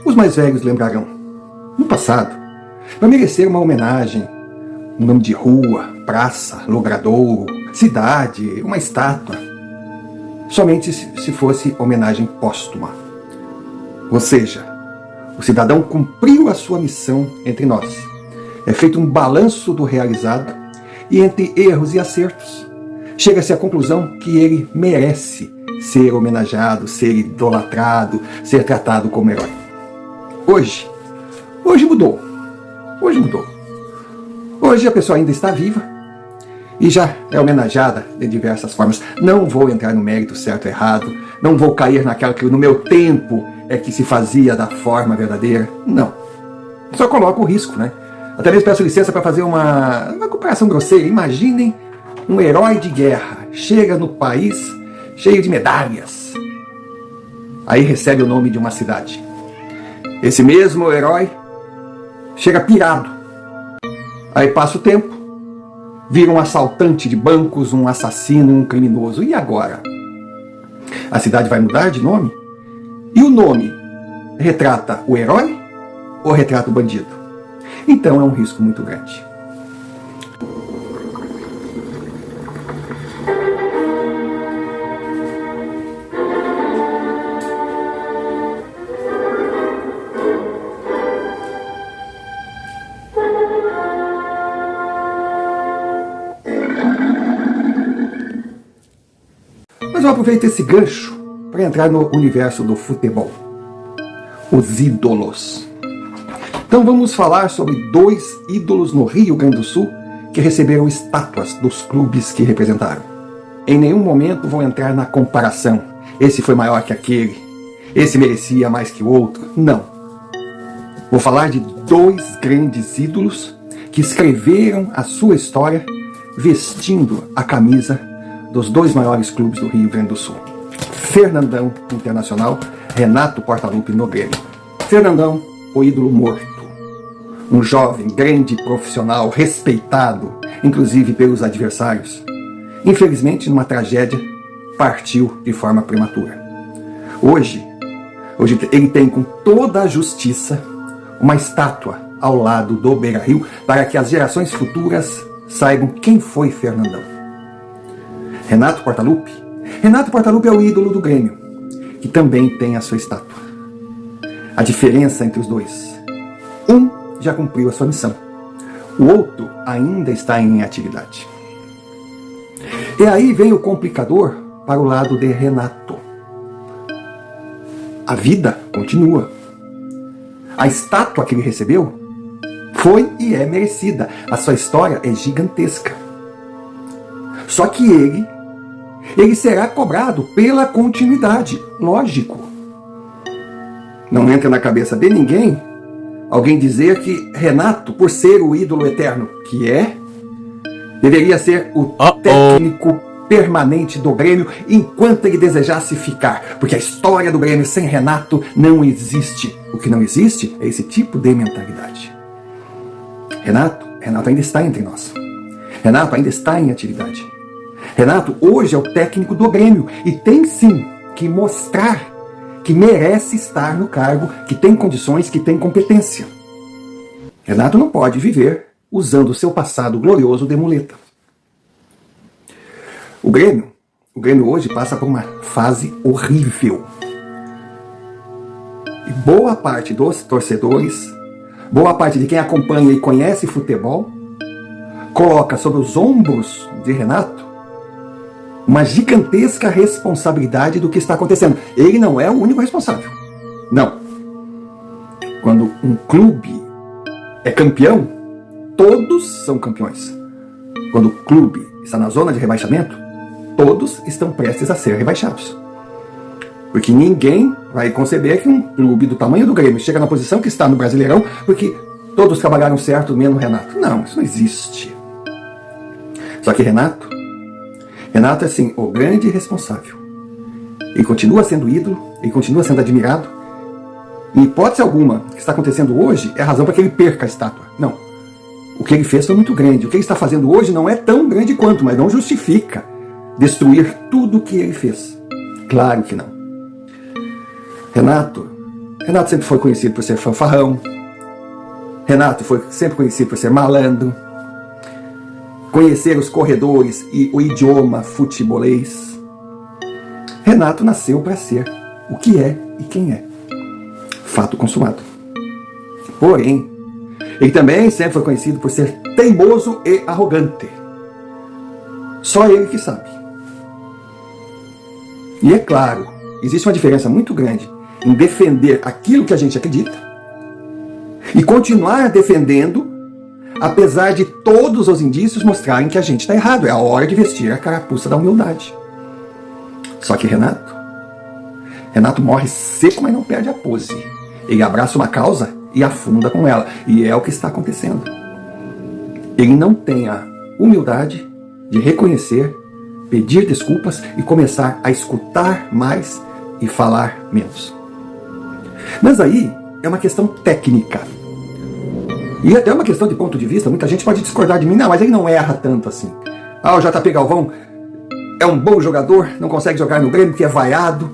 Os mais velhos lembrarão, no passado, para merecer uma homenagem, um nome de rua, praça, logradouro, cidade, uma estátua, somente se fosse homenagem póstuma. Ou seja, o cidadão cumpriu a sua missão entre nós. É feito um balanço do realizado e entre erros e acertos, chega-se à conclusão que ele merece ser homenageado, ser idolatrado, ser tratado como herói. Hoje mudou. Hoje a pessoa ainda está viva e já é homenageada de diversas formas. Não vou entrar no mérito certo ou errado, não vou cair naquela que no meu tempo é que se fazia da forma verdadeira. Não. Só coloco o risco, né? Até mesmo peço licença para fazer uma comparação grosseira. Imaginem um herói de guerra, chega no país cheio de medalhas. Aí recebe o nome de uma cidade. Esse mesmo herói chega pirado. Aí passa o tempo, vira um assaltante de bancos, um assassino, um criminoso. E agora? A cidade vai mudar de nome? E o nome retrata o herói ou retrata o bandido? Então é um risco muito grande. Mas eu aproveito esse gancho para entrar no universo do futebol. Os ídolos. Então vamos falar sobre 2 ídolos no Rio Grande do Sul que receberam estátuas dos clubes que representaram. Em nenhum momento vou entrar na comparação. Esse foi maior que aquele. Esse merecia mais que o outro. Não. Vou falar de 2 grandes ídolos que escreveram a sua história vestindo a camisa dos 2 maiores clubes do Rio Grande do Sul. Fernandão, Internacional, Renato Portaluppi no Grêmio. Fernandão, o ídolo morto. Um jovem, grande profissional, respeitado, inclusive pelos adversários. Infelizmente, numa tragédia, partiu de forma prematura. Hoje ele tem com toda a justiça uma estátua ao lado do Beira-Rio para que as gerações futuras saibam quem foi Fernandão. Renato Portaluppi é o ídolo do Grêmio, que também tem a sua estátua. A diferença entre os dois: um já cumpriu a sua missão, o outro ainda está em atividade. E aí vem o complicador para o lado de Renato. A vida continua. A estátua que ele recebeu foi e é merecida. A sua história é gigantesca. Só que ele será cobrado pela continuidade, lógico. Não entra na cabeça de ninguém alguém dizer que Renato, por ser o ídolo eterno que é, deveria ser o técnico permanente do Grêmio enquanto ele desejasse ficar. Porque a história do Grêmio sem Renato não existe. O que não existe é esse tipo de mentalidade. Renato ainda está entre nós. Renato ainda está em atividade. Renato hoje é o técnico do Grêmio e tem sim que mostrar que merece estar no cargo, que tem condições, que tem competência. Renato não pode viver usando o seu passado glorioso de muleta. O Grêmio hoje passa por uma fase horrível. E boa parte dos torcedores, boa parte de quem acompanha e conhece futebol, coloca sobre os ombros de Renato uma gigantesca responsabilidade do que está acontecendo. Ele não é o único responsável. Não. Quando um clube é campeão, todos são campeões. Quando o clube está na zona de rebaixamento, todos estão prestes a ser rebaixados. Porque ninguém vai conceber que um clube do tamanho do Grêmio chega na posição que está no Brasileirão porque todos trabalharam certo, menos o Renato. Não, isso não existe. Só que Renato é sim o grande responsável. Ele continua sendo ídolo, ele continua sendo admirado. Em hipótese alguma, o que está acontecendo hoje é a razão para que ele perca a estátua. Não. O que ele fez foi muito grande. O que ele está fazendo hoje não é tão grande quanto, mas não justifica destruir tudo o que ele fez. Claro que não. Renato Renato sempre foi conhecido por ser fanfarrão. Renato foi sempre conhecido por ser malandro. Conhecer os corredores e o idioma futebolês. Renato nasceu para ser o que é e quem é. Fato consumado. Porém, ele também sempre foi conhecido por ser teimoso e arrogante. Só ele que sabe. E é claro, existe uma diferença muito grande em defender aquilo que a gente acredita e continuar defendendo, apesar de todos os indícios mostrarem que a gente está errado. É a hora de vestir a carapuça da humildade. Só que Renato morre seco, mas não perde a pose. Ele abraça uma causa e afunda com ela. E é o que está acontecendo. Ele não tem a humildade de reconhecer, pedir desculpas e começar a escutar mais e falar menos. Mas aí é uma questão técnica. E até uma questão de ponto de vista. Muita gente pode discordar de mim. Não, mas ele não erra tanto assim. O JP Galvão é um bom jogador, não consegue jogar no Grêmio porque é vaiado.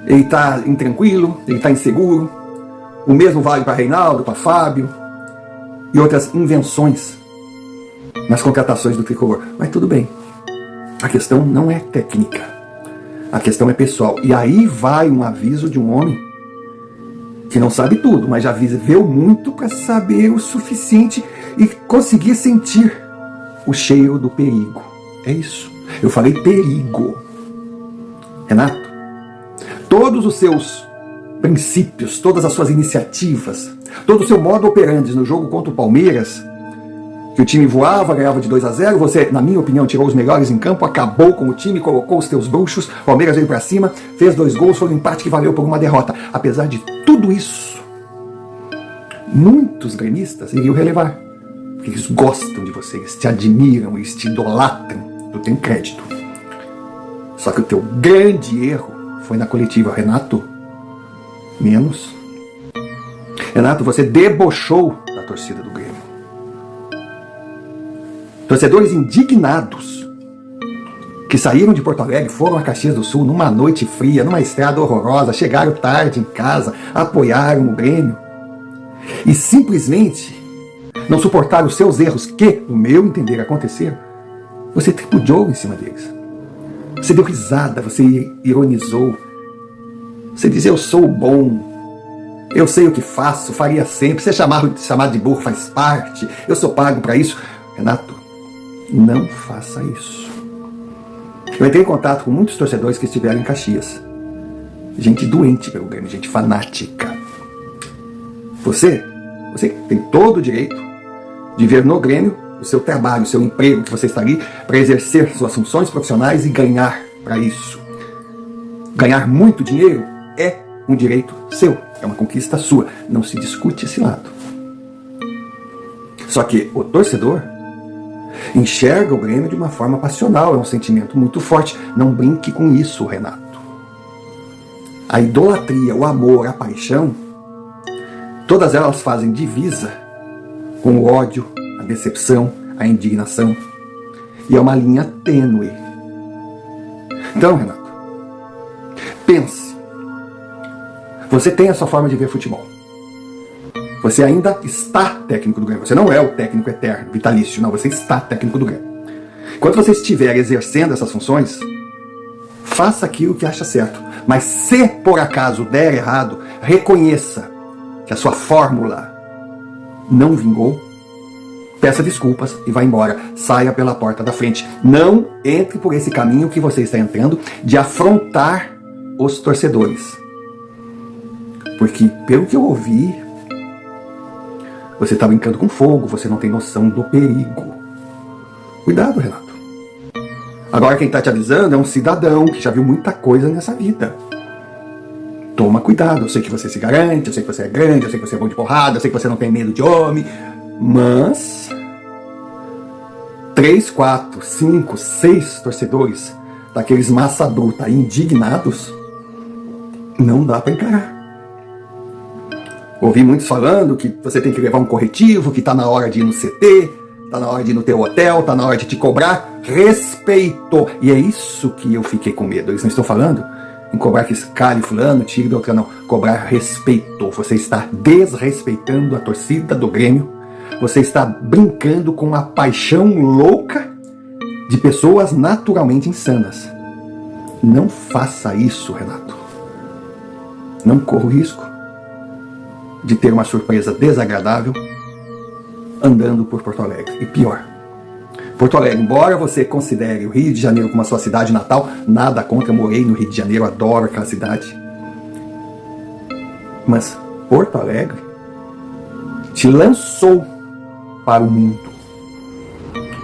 Ele está intranquilo, ele está inseguro. O mesmo vale para Reinaldo, para Fábio e outras invenções nas contratações do Tricolor. Mas tudo bem. A questão não é técnica. A questão é pessoal. E aí vai um aviso de um homem que não sabe tudo, mas já viveu muito para saber o suficiente e conseguir sentir o cheiro do perigo. É isso. Eu falei perigo. Renato, todos os seus princípios, todas as suas iniciativas, todo o seu modo operandi no jogo contra o Palmeiras, que o time voava, ganhava de 2-0, você, na minha opinião, tirou os melhores em campo, acabou com o time, colocou os teus bruxos, o Palmeiras veio pra cima, fez 2 gols, foi um empate que valeu por uma derrota. Apesar de tudo isso, muitos gremistas iriam relevar, porque eles gostam de você, eles te admiram, eles te idolatram, tu tem crédito. Só que o teu grande erro foi na coletiva. Renato, menos. Renato, você debochou da torcida do Grêmio. Torcedores indignados que saíram de Porto Alegre, foram a Caxias do Sul numa noite fria, numa estrada horrorosa, chegaram tarde em casa, apoiaram o Grêmio e simplesmente não suportaram os seus erros que, no meu entender, aconteceram. Você tripudiou em cima deles. Você deu risada, você ironizou. Você dizia, eu sou bom, eu sei o que faço, faria sempre. Você chamar de burro faz parte, eu sou pago para isso. Renato, não faça isso. Eu entrei em contato com muitos torcedores que estiveram em Caxias. Gente doente pelo Grêmio, gente fanática. Você tem todo o direito de ver no Grêmio o seu trabalho, o seu emprego, que você está ali para exercer suas funções profissionais e ganhar para isso. Ganhar muito dinheiro é um direito seu, é uma conquista sua. Não se discute esse lado. Só que o torcedor enxerga o Grêmio de uma forma passional, é um sentimento muito forte. Não brinque com isso, Renato. A idolatria, o amor, a paixão, todas elas fazem divisa com o ódio, a decepção, a indignação. E é uma linha tênue. Então, Renato, pense. Você tem a sua forma de ver futebol. Você ainda está técnico do Grêmio. Você não é o técnico eterno, vitalício. Não, você está técnico do Grêmio. Enquanto você estiver exercendo essas funções, faça aquilo que acha certo. Mas se por acaso der errado, reconheça que a sua fórmula não vingou, peça desculpas e vá embora. Saia pela porta da frente. Não entre por esse caminho que você está entrando de afrontar os torcedores. Porque, pelo que eu ouvi, você está brincando com fogo, você não tem noção do perigo. Cuidado, Renato. Agora quem está te avisando é um cidadão que já viu muita coisa nessa vida. Toma cuidado, eu sei que você se garante, eu sei que você é grande, eu sei que você é bom de porrada, eu sei que você não tem medo de homem, mas 3, 4, 5, 6 torcedores daqueles massa bruta indignados, não dá para encarar. Ouvi muitos falando que você tem que levar um corretivo, que está na hora de ir no CT, está na hora de ir no teu hotel, está na hora de te cobrar respeito. E é isso que eu fiquei com medo. Eles não estão falando em cobrar que escale fulano, tire do outro, não. Cobrar respeito. Você está desrespeitando a torcida do Grêmio. Você está brincando com a paixão louca de pessoas naturalmente insanas. Não faça isso, Renato. Não corra o risco de ter uma surpresa desagradável andando por Porto Alegre. E pior, Porto Alegre, embora você considere o Rio de Janeiro como a sua cidade natal, nada contra, eu morei no Rio de Janeiro, adoro aquela cidade. Mas Porto Alegre te lançou para o mundo.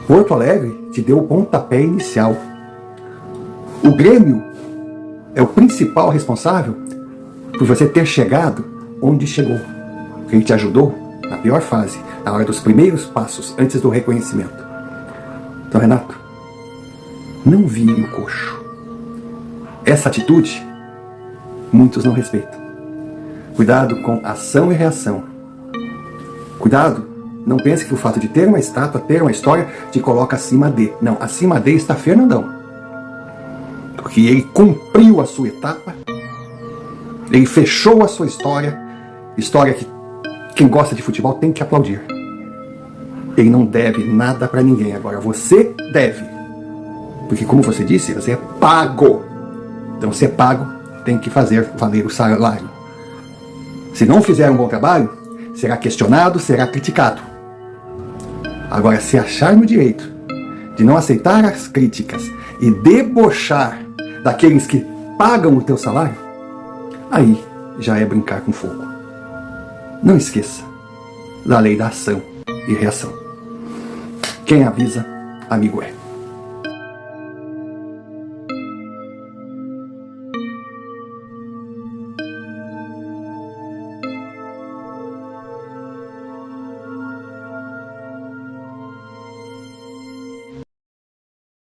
Porto Alegre te deu o pontapé inicial. O Grêmio é o principal responsável por você ter chegado onde chegou. Ele te ajudou na pior fase, na hora dos primeiros passos, antes do reconhecimento. Então, Renato, não vire o coxo. Essa atitude, muitos não respeitam. Cuidado com ação e reação. Cuidado, não pense que o fato de ter uma estátua, ter uma história, te coloca acima de. Não, acima de está Fernandão. Porque ele cumpriu a sua etapa, ele fechou a sua história que quem gosta de futebol tem que aplaudir. Ele não deve nada para ninguém. Agora você deve. Porque como você disse, você é pago. Então se é pago, tem que fazer valer o salário. Se não fizer um bom trabalho, será questionado, será criticado. Agora, se achar no direito de não aceitar as críticas e debochar daqueles que pagam o teu salário, aí já é brincar com fogo. Não esqueça da lei da ação e reação. Quem avisa, amigo é.